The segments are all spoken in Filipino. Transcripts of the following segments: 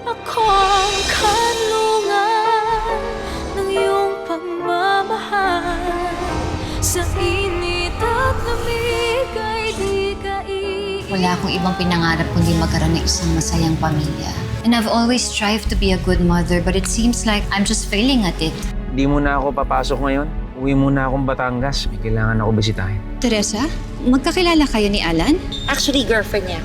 Ako ang kanlungan ng iyong pagmamahal. Sa init at lamig ay di ka Wala akong ibang pinangarap kundi magkaroon ng isang masayang pamilya. And I've always strived to be a good mother, but it seems like I'm just failing at it. Di muna ako papasok ngayon. Uwi muna akong Batangas. May kailangan ako bisitahin. Teresa, magkakilala kayo ni Alan? Actually, girlfriend niya.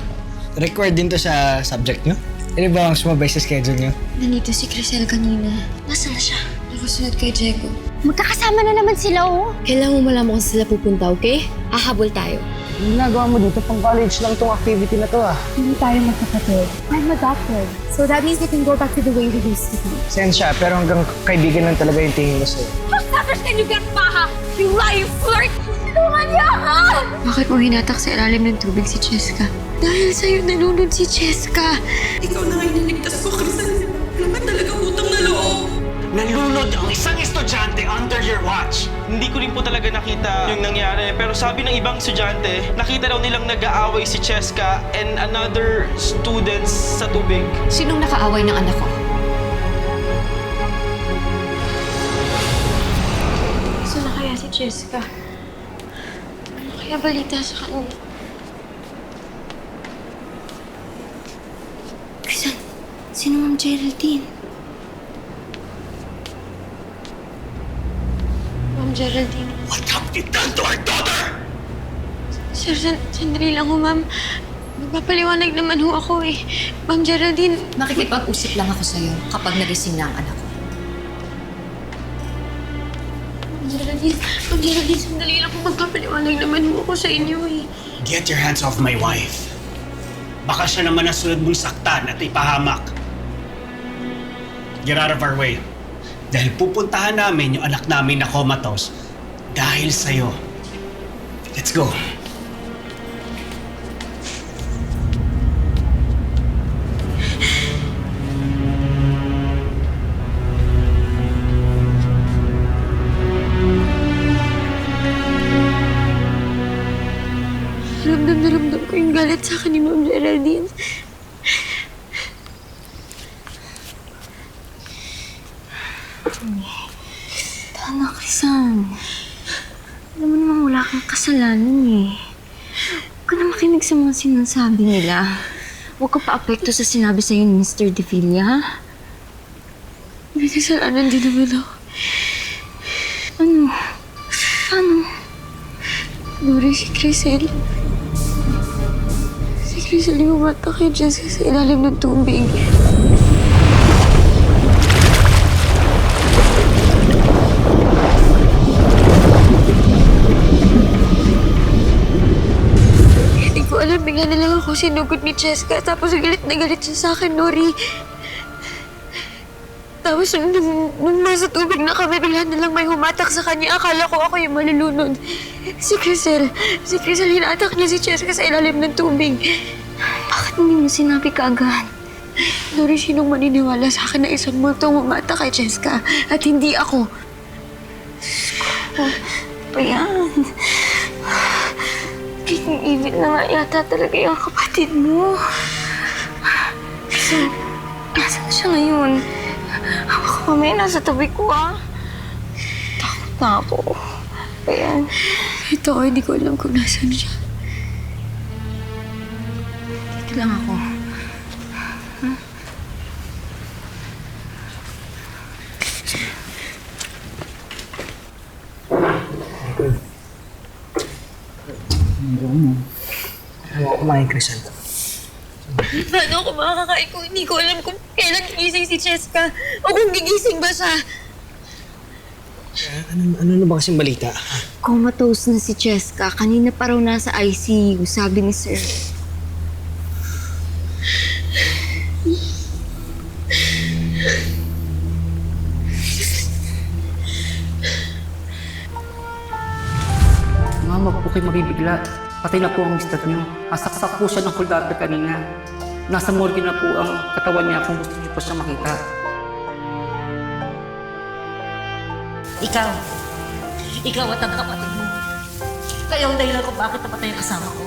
Record din to sa subject nyo? Ano ba ang sumabay sa schedule nyo? Nandito si Crisel kanina. Nasaan na siya? Nakasunod kay Diego. Magkakasama na naman sila, oh. Kailangan mo malaman kung sila pupunta, okay? Hahabol tayo. Yung ginagawa mo dito, pang college lang tong activity na to ah. Hindi tayo magkapatid. I'm adopted. So that means we can go back to the way we used to be. Sensya, pero hanggang kaibigan lang talaga yung tingin ko sa'yo. Understand you get paha! You lie, you flirt! Tulungan niya ako! Bakit mo hinatak sa ilalim ng tubig si Cheska? Dahil sa'yo nalunod si Cheska. Ikaw na nga iniligtas ko, Crisel. Wala talaga utang na loob. Nalunod ang isang estudyante under your watch. Hindi ko rin po talaga nakita yung nangyari. Pero sabi ng ibang estudyante, nakita daw nilang nag-aaway si Cheska and another students sa tubig. Sinong nakaaway ng anak ko? Saan na kaya si Jessica? Ano kaya balita sa kanya? Sino Ma'am Geraldine? Ma'am Geraldine. What have you done to our daughter? Sir, sandali lang ho, ma'am. Magpapaliwanag naman ho ako eh. Ma'am Geraldine. Nakikipag-usap lang ako sa'yo kapag nagising na ang anak ko. Ma'am Geraldine, sandali lang ho. Magpapaliwanag naman ho ako sa inyo eh. Get your hands off my wife. Baka siya naman ang sunod mong saktan at ipahamak. Get out of our way. Dahil pupuntahan namin yung anak namin na comatose dahil sa'yo. Let's go. Ramdam na ramdam ko yung galit sa akin ni Ma'am Geraldine. Anak, San. Alam mo naman wala kang kasalanan eh. Huwag ka na makinig sa mga sinasabi nila. Huwag ka pa-apekto sa sinabi sa'yo ni Mr. De Villa, ha? May kasalanan din naman ako. Ano? Paano? Nuri, si Crisel. Si Crisel yung umata kay Jessica sa ilalim ng tubig. Hindi ko alam, bigla na lang ako sinugod ni Jessica. Tapos galit na galit siya sa akin, Nori. Tapos nung nasa tubig na kami, bigla na lang may humatak sa kanya. Akala ko ako yung malulunod. Si Crisel hinatak niya si Jessica sa ilalim ng tubig. Bakit hindi mo sinabi kaagad? Nori, sinong maniniwala sa akin na isang multong humatak kay Jessica at hindi ako? Pa yan? Ibig na nga yata talaga yung kapatid mo. Nasaan siya ngayon? Ako kami, nasa tabi ko Takot na ako. Ayan. Ito ako, hindi ko alam kung nasaan siya. Dito lang ako. Ayaw ko kumain, Crisel. Paano ako makakakain kung hindi ko alam kung kailan gigising si Cheska o kung gigising ba siya? Ano na ba kasing balita? Comatose na si Cheska. Kanina pa raw nasa ICU, sabi ni Sir. Ma'am, wag po kayo mabibigla. Patay na po ang mister niyo. Kasaksak po siya ng kuldarte kanina. Nasa morgue na po ang katawan niya kung gusto niyo po siya makita. Ikaw at ang kapatid mo. Kayo ang dahilan kung bakit napatay ang kasama ko.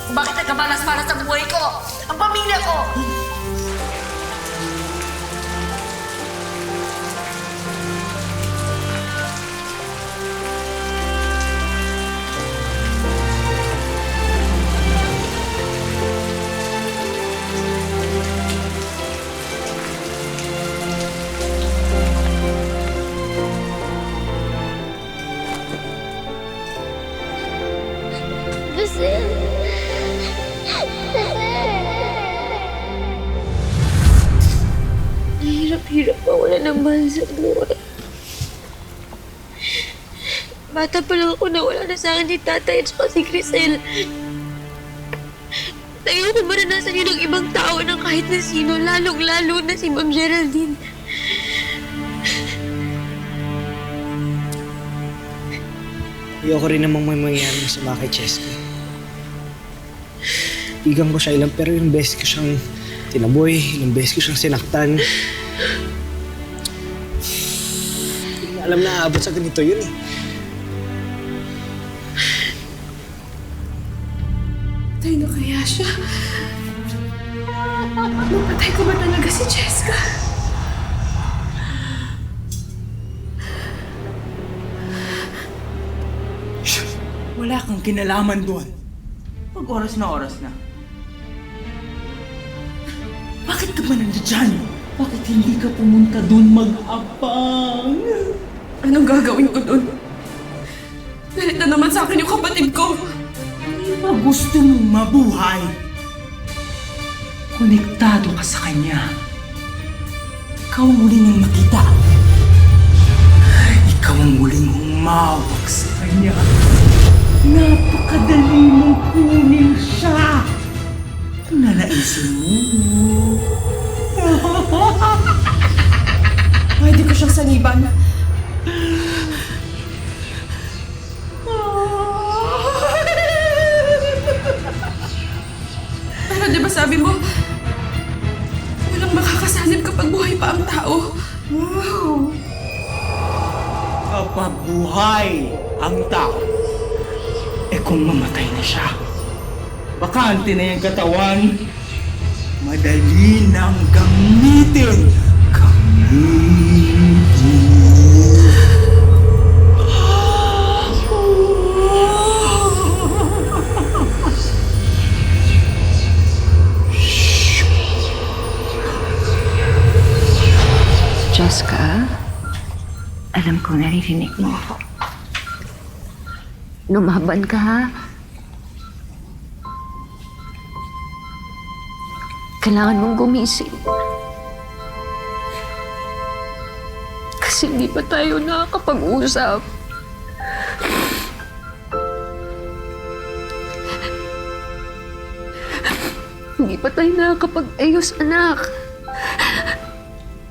Kung bakit nagkabalas para sa buhay ko, ang pamilya ko. Hirap mawala ng mahal sa buhay. Bata pa lang ako nawala na sa akin ni tatay at saka si Crisel. Ayoko maranasan yun ng ibang tao ng kahit na sino, lalong-lalo na si Ma'am Geraldine. Ayoko rin namang may mangyari masama kay Cheska. Igang ko siya ilang pero ilang beses ko siyang tinaboy, ilang beses ko siyang sinaktan. Hindi na alam na aabot sa ganito yun eh. Patay na kaya siya? Mapatay ko ba talaga si Cheska? Wala kang kinalaman doon. Pag oras na. Bakit ka ba nandiyan? Bakit hindi ka pumunta doon mag-abang? Anong gagawin ko doon? Galit na naman sa akin yung kapatid ko. Di ba gusto mong mabuhay? Konektado ka sa kanya. Ikaw ang muli niyang makita. Ikaw ang muling humawak sa kanya. Napakadali mong kunin siya. Kung nanaisin mo. Pwede ko siyang saniban. Pero di ba sabi mo, walang makakasanib kapag buhay pa ang tao? Wow! Kapag buhay ang tao, kung mamatay na siya, bakante na yung katawan, madali nang gamitin. Cheska, alam ko naririnig mo ako. Lumaban ka, ha? Kailangan mong gumising. Kasi hindi pa tayo nakakapag-usap. Hindi pa tayo nakakapag-ayos, anak.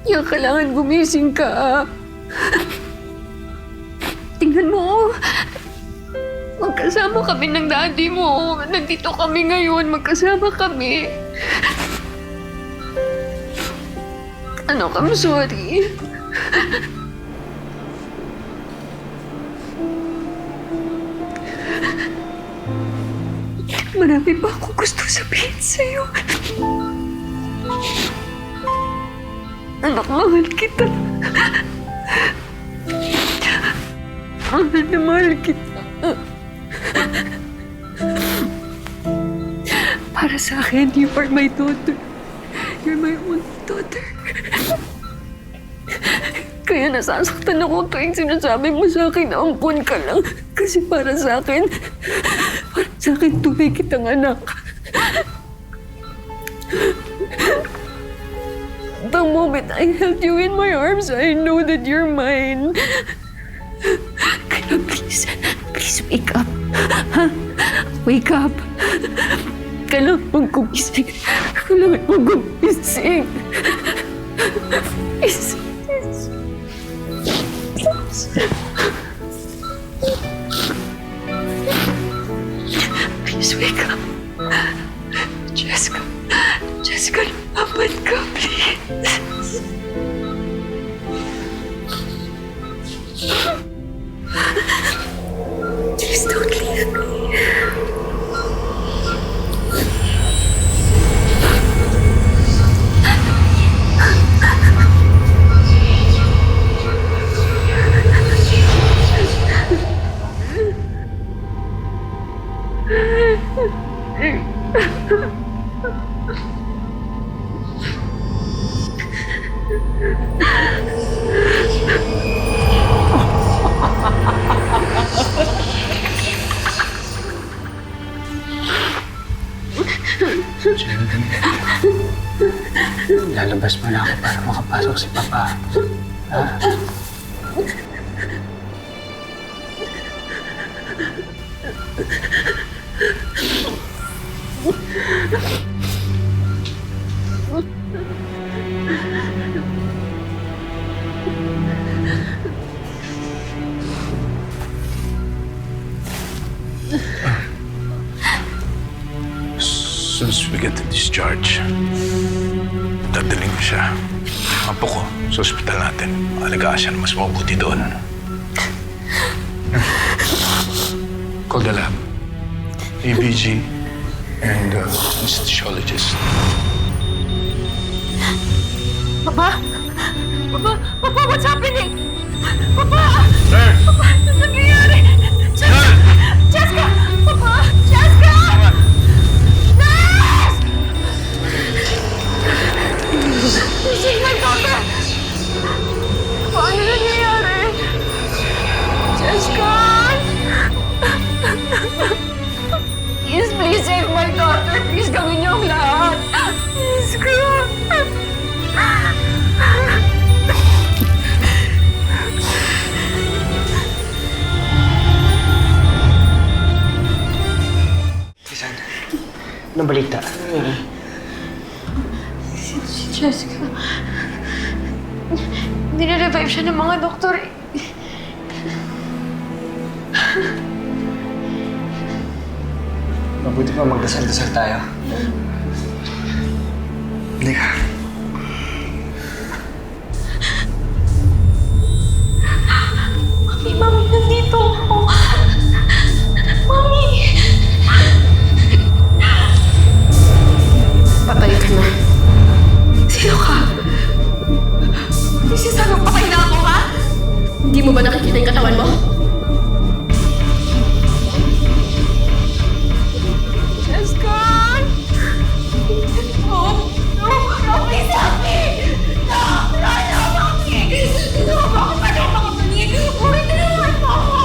Kaya kailangan gumising ka. Tingnan mo, magkasama kami ng daddy mo. Nandito kami ngayon, magkasama kami. Anak, I'm sorry. Marami pa akong gusto sabihin sa'yo. Anak, mahal kita. Mahal na mahal kita. Para sa akin, you are my daughter. You're my only daughter. Kaya nasasaktan ako tuwing sinasabi mo sa akin na ampun ka lang. Kasi para sa akin tunay kitang anak. The moment I held you in my arms, I know that you're mine. Kaya please wake up. Ha? Wake up. Kailangan mong gumising. Kailangan mong gumising. Please. Please wake up. Jessica, lumaban ka, please. Please don't leave me. Lalabas mo na ako para makapasok si Papa. Ha? As soon as we get the discharge, dadaling ko siya. Apo ko, sa ospital natin. Alagaan siya na mas mabuti doon. Call the lab. ABG and anesthesiologist. Papa? Papa? Papa, what's happening? Papa! Sir! Papa, ano nangyayari? Jessica! Jessica! Papa! Jessica! Nurse! This is my daughter! Paano nangyayari? Jessica! Please save my daughter. Please gawin niyo ang lahat. Jessica! Kisan, anong balita? Si Jessica. Nire-revive siya ng mga doktor. Mabuti pa magdasal-dasal tayo. Hindi ka. Mami, nandito ako. Mami! Patay ka na. Sino ka? Sinasabi mo patay na ako, ha? Hindi mo ba nakikita yung katawan mo? Jessica! No! No! No! Please help me! No! No! No! Mami! No! Bakit pa daw makapani? Ulit na naman po ako!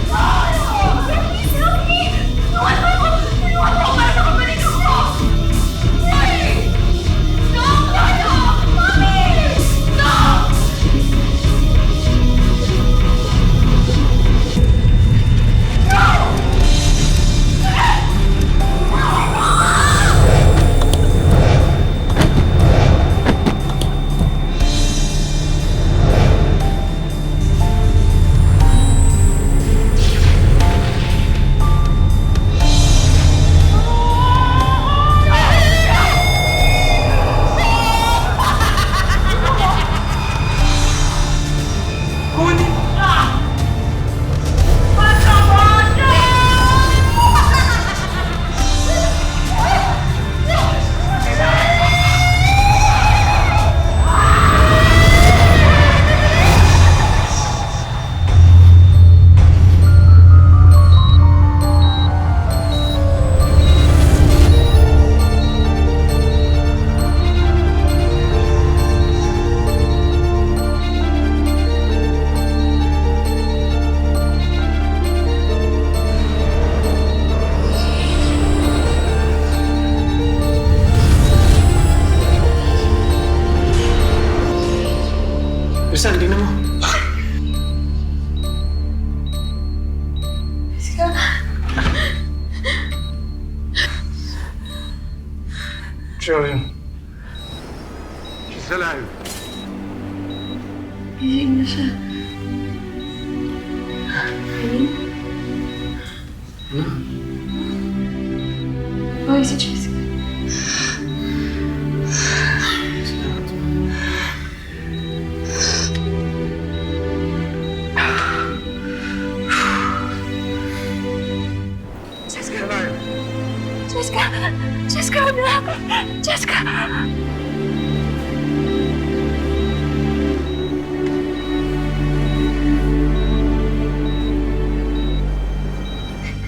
No! No! No! Please help me! Tuwan mo ako! Tuwan mo ako para makapalik ako! Please! No! No! No! Mami! No! Rizal, tingnan mo. Sherilyn. She's alive. Gising na siya. Buhay si Jessica. Jessica! Jessica, anak! Jessica!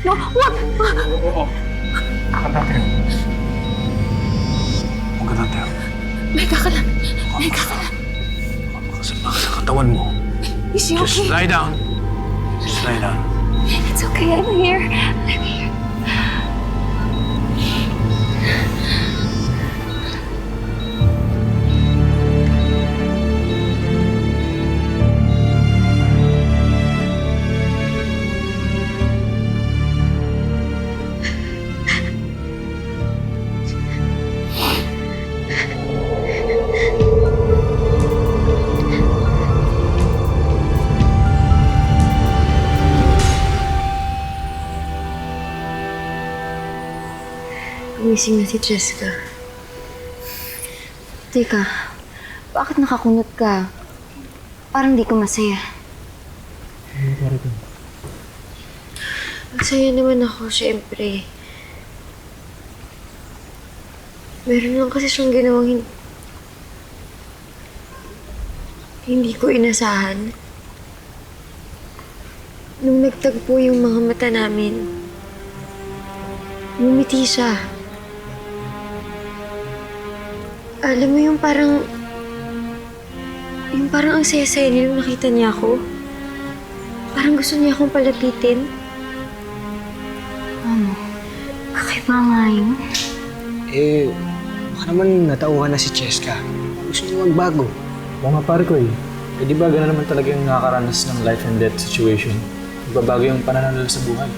No, wag! Oo. Katateo. Huwag ka tateo. May kakalan. May kakalan. Makasama ka sa katawan mo. Is he Just okay? lie down. Just lie down. It's okay, I'm here. I'm here. gising na si Jessica. Teka, bakit nakakunot ka? Parang di ka masaya. Masaya naman ako, syempre. Meron lang kasi siyang ginawang hindi ko inasahan. Nung nagtagpo yung mga mata namin, ngumiti siya. Alam mo yung parang ang saya-saya niya nung nakita niya ako. Parang gusto niya akong palapitin. Kakaiba nga yun. Baka naman natauhan na si Cheska. Gusto niya magbago. Oo nga pare ko eh. Di ba gano'n naman talaga yung nakakaranas ng life and death situation? Magbabago yung pananaw nila sa buhay.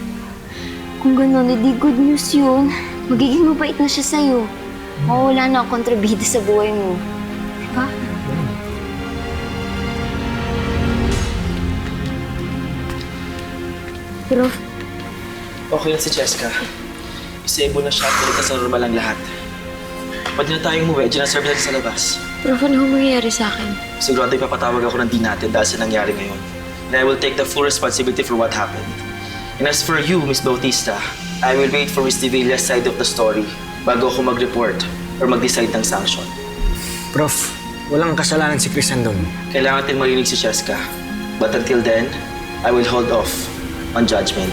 Kung gano'n, edi good news yun. Magiging mabait na siya sa'yo. Mawawala na ang kontrabida sa buhay mo. Diba? Pero, Okay na si Cheska. Disable na siya at balik na sa normal ang lahat. Pwede na tayong umuwi. Diyan na-serve natin sa labas. Prof, ano mangyayari sa akin? Sigurado ipapatawag ako ng di natin dahil sa nangyari ngayon. And I will take the full responsibility for what happened. And as for you, Miss Bautista, I will wait for Miss De Villa's side of the story bago ako mag-report or mag-decide ng sanction. Prof, walang kasalanan si Crisan doon. Kailangan natin marinig si Cheska. But until then, I will hold off on judgment.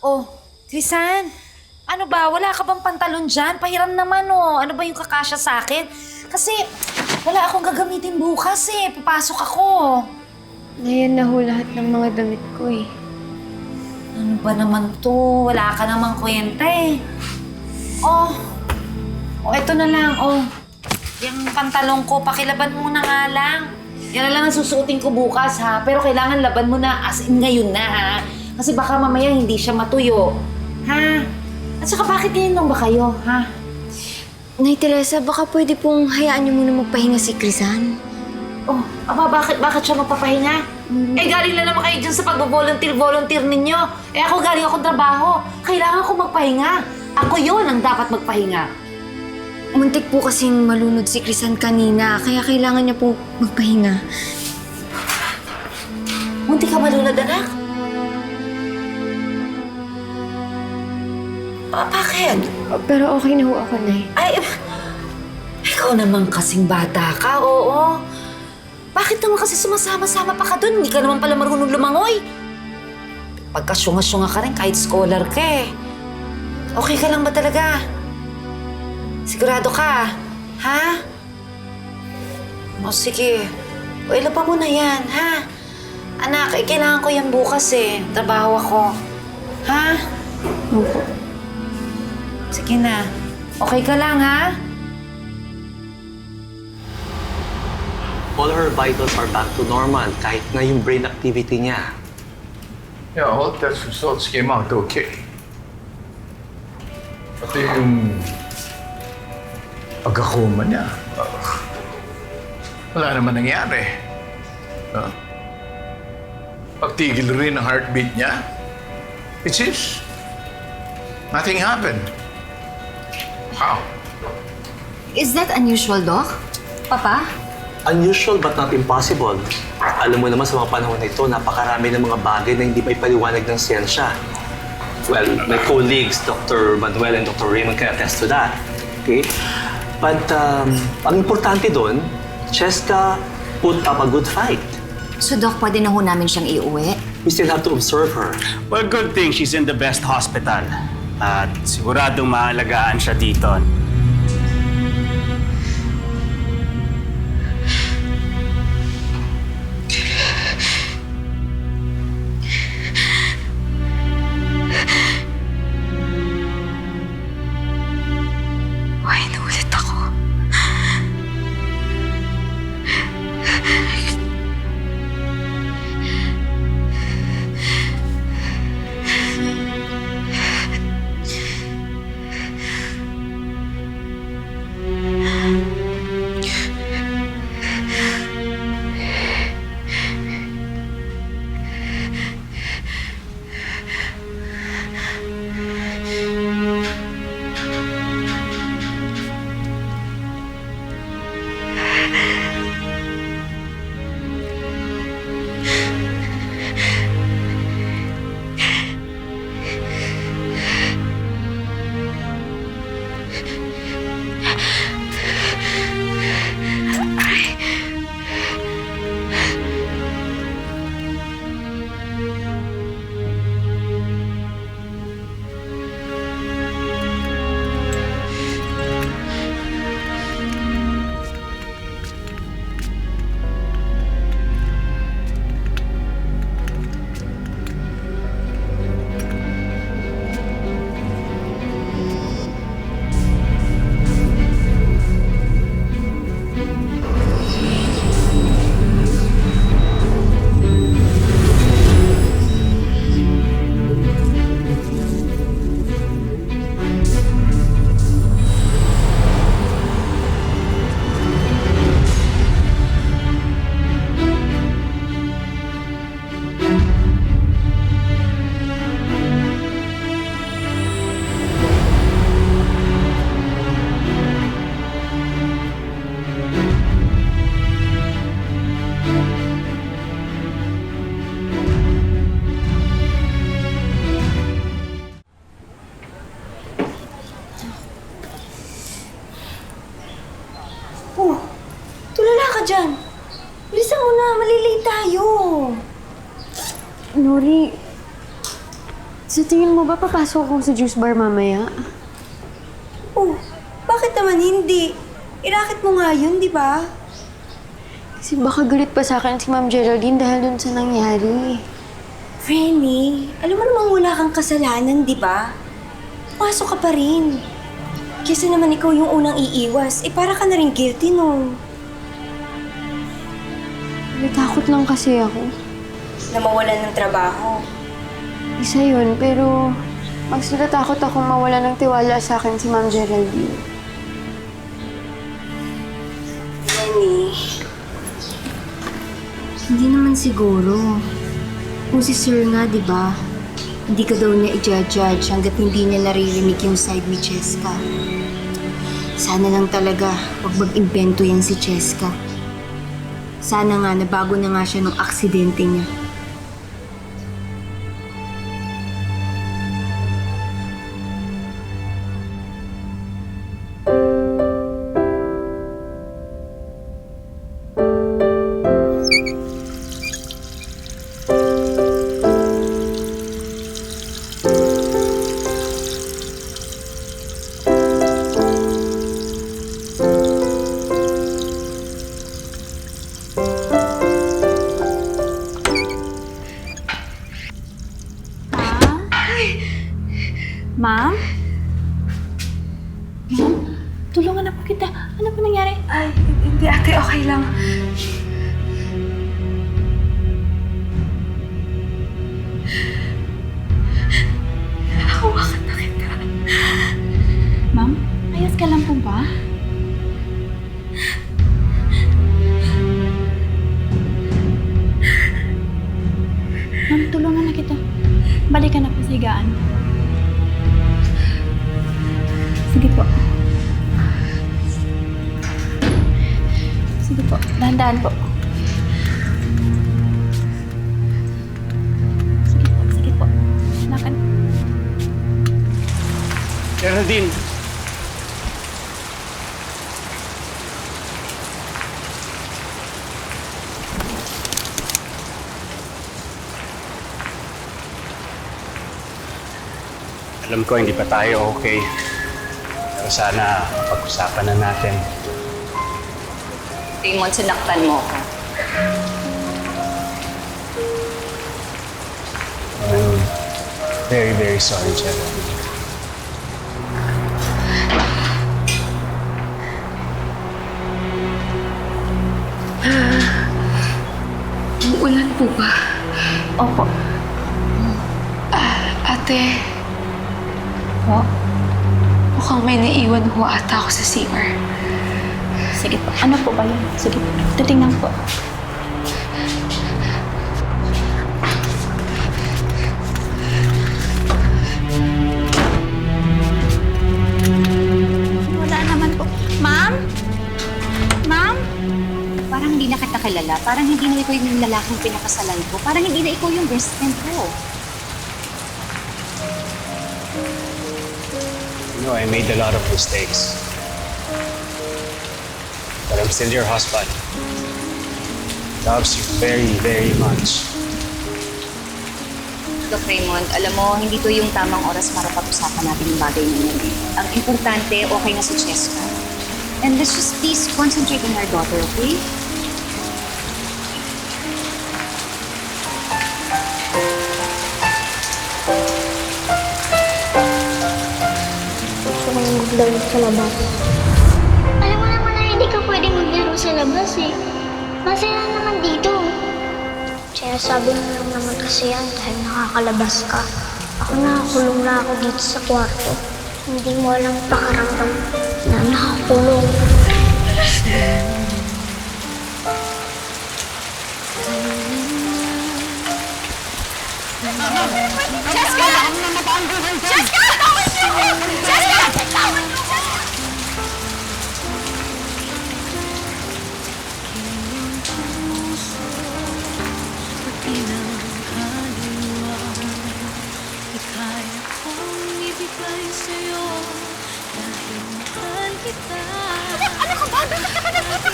Oh, Crisan, ano ba? Wala ka bang pantalon dyan? Pahiram naman, oh. Ano ba yung kakasya sa akin? Kasi wala akong gagamitin bukas, eh. Papasok ako. Nayan na ho lahat ng mga damit ko eh. Ano ba naman to? Wala ka namang kwenta, eh. Oh, ito na lang, oh. Yung pantalon ko, pakilaban mo na nga lang. Yan na lang ang susuotin ko bukas, ha? Pero kailangan laban mo na as in ngayon na, ha? Kasi baka mamaya hindi siya matuyo. Ha? At saka bakit ininom ba kayo, ha? Nay Teresa, baka pwede pong hayaan niyo muna magpahinga si Crisan. Oh, ama, bakit siya magpapahinga? Eh, galing lang naman kayo dyan sa pag-volunteer ninyo. Eh, ako galing akong trabaho. Kailangan ko magpahinga. Ako yun ang dapat magpahinga. Muntik po kasing malunod si Crisan kanina, kaya kailangan niya po magpahinga. Muntik ka malunod, anak? Bakit? Pero okay na ho ako, Nay. Ay, ikaw naman kasing bata ka, oo. Bakit naman kasi sumasama-sama pa ka dun? Hindi ka naman pala marunong lumangoy. Pagkasyunga-syunga ka rin kahit scholar ka eh. Okay ka lang ba talaga? Sigurado ka, ha? O sige. O ilan pa muna yan, ha? Anak, kailangan ko yan bukas eh. Trabaho ako. Ha? Opo. Sige na. Okay ka lang, ha? All her vitals are back to normal kahit na yung brain activity niya. Yeah, all test results came out okay. Pati yung pagkakoma niya, wala naman nangyari. Pagtigil rin ang heartbeat niya, it seems nothing happened. Wow. Is that unusual, Doc? Papa? Unusual but not impossible. Alam mo naman sa mga panahon na ito, napakarami ng mga bagay na hindi pa ipaliwanag ng siyensya. Well, my colleagues, Dr. Manuel and Dr. Raymond can attest to that. Okay? But ang importante doon, Cheska put up a good fight. So, Doc, pwede na ho namin siyang iuwi? We still have to observe her. Well, good thing she's in the best hospital. At siguradong maalagaan siya dito. Why inulit ako? dyan? Bilisan mo na, malilate tayo. Nori, sa tingin mo ba papasok ako sa juice bar mamaya? Oh, bakit naman hindi? Irakit mo nga yun, di ba? Kasi baka galit pa sa akin si Ma'am Geraldine dahil dun sa nangyari. Frenny, alam mo namang wala kang kasalanan, di ba? Pasok ka pa rin. Kesa naman ikaw yung unang iiwas, para ka na rin guilty nun. Natakot lang kasi ako. Na mawalan ng trabaho. Isa yun, pero mas natatakot akong mawala ng tiwala sa akin si Ma'am Geraldine. Frenny, Hindi naman siguro. Kung si Sir nga, di ba? Hindi ka daw niya i-judge hanggat hindi niya naririnig yung side ni Cheska. Sana lang talaga huwag mag-imbento yan si Cheska. Sana nga nabago na nga siya nung aksidente niya. Ma'am? Ma'am? Tulungan na po kita. Ano po nangyari? Ay, hindi ate, okay lang. Hawakan na kita. Ma'am? Ayos ka lang po ba? Ma'am, tulungan na kita. Balikan na po sa higaan. Sige po. Sige po, dahan-dahan po. Sige po. Lakad. Geraldine! Alam ko hindi pa tayo okay. Pero sana pag-usapan na natin. Raymond, sinaktan mo ako. I'm very, very sorry, Geraldine. Umuulan po ba? Opo. Ate. Po? Mukhang may naiwan ho ata ako sa CR. Sige po. Ano po ba yun? Sige po. Titingnan po. Wala naman po. Ma'am? Ma'am? Parang hindi na kita kilala. Parang hindi na ikaw yung lalaking pinakasalan ko. Parang hindi na ikaw yung best friend ko. You know, I made a lot of mistakes. But I'm still your husband. Loves you very, very much. Look, Raymond, alam mo, hindi to yung tamang oras para pag-usapan natin yung bagay na yun. Ang importante, okay na si Cheska. And let's just please concentrate on our daughter, okay? Gusto ko yung maglaro sa labas. Alam mo naman na hindi ka pwedeng maglaro sa labas eh. Masaya naman dito. Kaya sabi mo lang naman kasi yan dahil nakakalabas ka. Ako nakakulong na ako dito sa kwarto. Hindi mo alam pakaramdam na nakakulong. Cheska! Cheska! Tawag niyo ko! Cheska! Tawag niyo ko! Ano ka ba? Bakit ka ba nandito?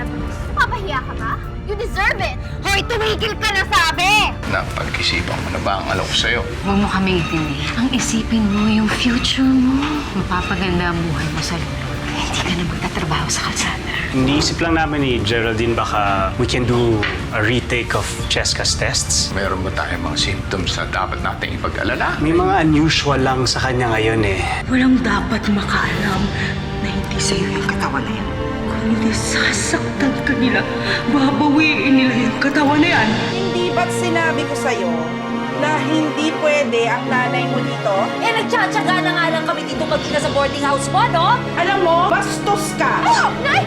na to. Papahiya ka ba? You deserve it! Hoy, tumigil ka na sabi! Napag-isipan mo na ba ang alok sa'yo? Huwag mo kaming intindi. Ang isipin mo, yung future mo. Mapapaganda ang buhay mo sa lolo. Hindi ka na magtatrabaho sa kalsada. Iniisip lang namin ni Geraldine baka we can do a retake of Cheska's tests. Meron ba tayong mga symptoms na dapat nating ipag-alala? May mga unusual lang sa kanya ngayon eh. Walang dapat makaalam na hindi sa'yo yung katawan na yan. Kung hindi sasaktan ka nila, babawiin nila yung katawan na yan. Hindi ba't sinabi ko sa'yo na hindi pwede ang nanay mo dito? Eh, nagtsatsaga na nga lang kami dito mag-ina sa boarding house mo, no? Alam mo, bastos ka! Oh! Nay!